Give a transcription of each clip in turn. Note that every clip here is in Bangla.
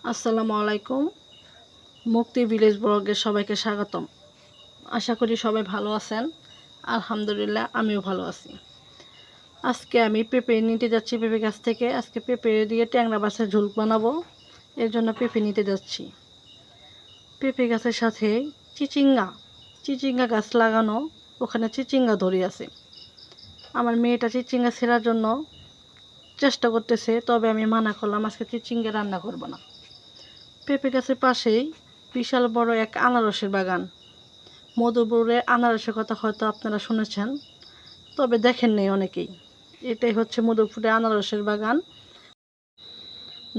আসসালামু আলাইকুম। মুক্তি ভিলেজ ব্লগে সবাইকে স্বাগতম। আশা করি সবাই ভালো আছেন। আলহামদুলিল্লাহ আমিও ভালো আছি। আজকে আমি পেঁপে নিতে যাচ্ছি পেঁপে গাছ থেকে। আজকে পেঁপে দিয়ে ট্যাংরা মাছের ঝোল বানাবো, এর জন্য পেঁপে নিতে যাচ্ছি। পেঁপে গাছের সাথে চিচিঙ্গা গাছ লাগানো, ওখানে চিচিঙ্গা ধরে আছে। আমার মেয়েটা চিচিঙ্গা ছেঁড়ার জন্য চেষ্টা করতেছে, তবে আমি মানা করলাম আজকে চিচিঙ্গা রান্না করব না। পেঁপে গাছের পাশেই বিশাল বড় এক আনারসের বাগান। মধুপুরে আনারসের কথা হয়তো আপনারা শুনেছেন, তবে দেখেন নেই অনেকেই। এটাই হচ্ছে মধুপুরে আনারসের বাগান।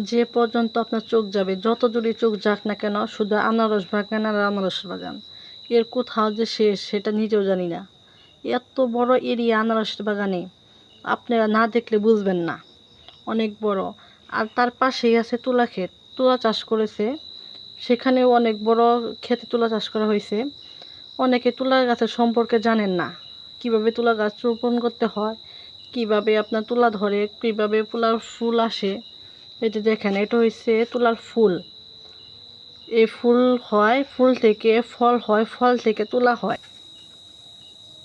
যে পর্যন্ত আপনার চোখ যাবে, যত দূরে চোখ যাক না কেন, শুধু আনারস বাগান আর আনারসের বাগান। এর কোথাও যে শেষ সেটা নিজেও জানি না। এত বড় এরিয়া আনারসের বাগানে, আপনারা না দেখলে বুঝবেন না, অনেক বড়। আর তার পাশেই আছে তুলা ক্ষেত, তুলা চাষ করেছে। সেখানেও অনেক বড় ক্ষেতে তুলা চাষ করা হয়েছে। অনেকে তুলা গাছের সম্পর্কে জানেন না, কিভাবে তুলা গাছ রোপণ করতে হয়, কিভাবে আপনার তুলা ধরে, কিভাবে তুলার ফুল আসে। এই যে দেখেন, এটা হচ্ছে তুলার ফুল। এই ফুল হয়, ফুল থেকে ফল হয়, ফল থেকে তুলা হয়।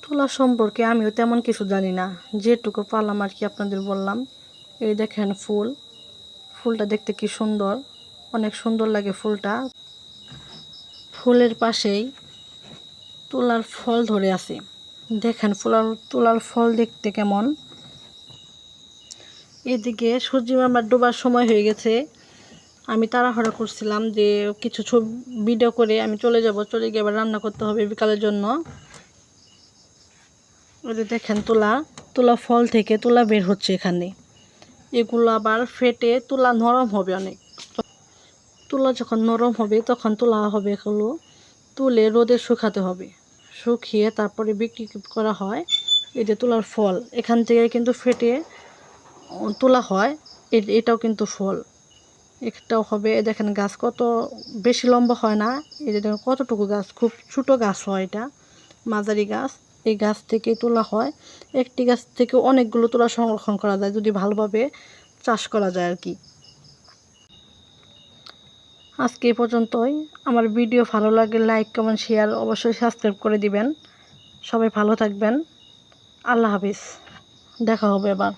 তুলা সম্পর্কে আমিও তেমন কিছু জানি না, যেটুকু পারলাম আর কি আপনাদের বললাম। এই দেখেন ফুলটা দেখতে কি সুন্দর, অনেক সুন্দর লাগে ফুলটা। ফুলের পাশেই তুলার ফল ধরে আছে। দেখেন তুলার ফল দেখতে কেমন। এদিকে সূর্যি মামার ডোবার সময় হয়ে গেছে। আমি তাড়াহুড়া করছিলাম যে কিছু ভিডিও করে আমি চলে গিয়ে আবার রান্না করতে হবে বিকালের জন্য। ওই যে দেখেন তুলা ফল থেকে তুলা বের হচ্ছে এখানে। এগুলো আবার ফেটে তুলা নরম হবে অনেক। তুলা যখন নরম হবে তখন তুলা হবে, এগুলো তুলে রোদে শুকাতে হবে। শুকিয়ে তারপরে বিক্রি করা হয়। এই যে তুলার ফল, এখান থেকে কিন্তু ফেটে তোলা হয়। এটাও কিন্তু ফল, একটাও হবে। দেখেন গাছ কত বেশি লম্বা হয় না, এই যে দেখেন কতটুকু গাছ, খুব ছোটো গাছ হয়, এটা মাঝারি গাছ। এই গাছ থেকে তোলা হয়। একটি গাছ থেকে অনেকগুলো তোলা সংরক্ষণ করা যায় যদি ভালোভাবে চাষ করা যায় আর কি। আজকে এই পর্যন্তই। আমার ভিডিও ভালো লাগে লাইক কমেন্ট শেয়ার অবশ্যই সাবস্ক্রাইব করে দিবেন। সবাই ভালো থাকবেন। আল্লাহ হাফিজ, দেখা হবে এবার।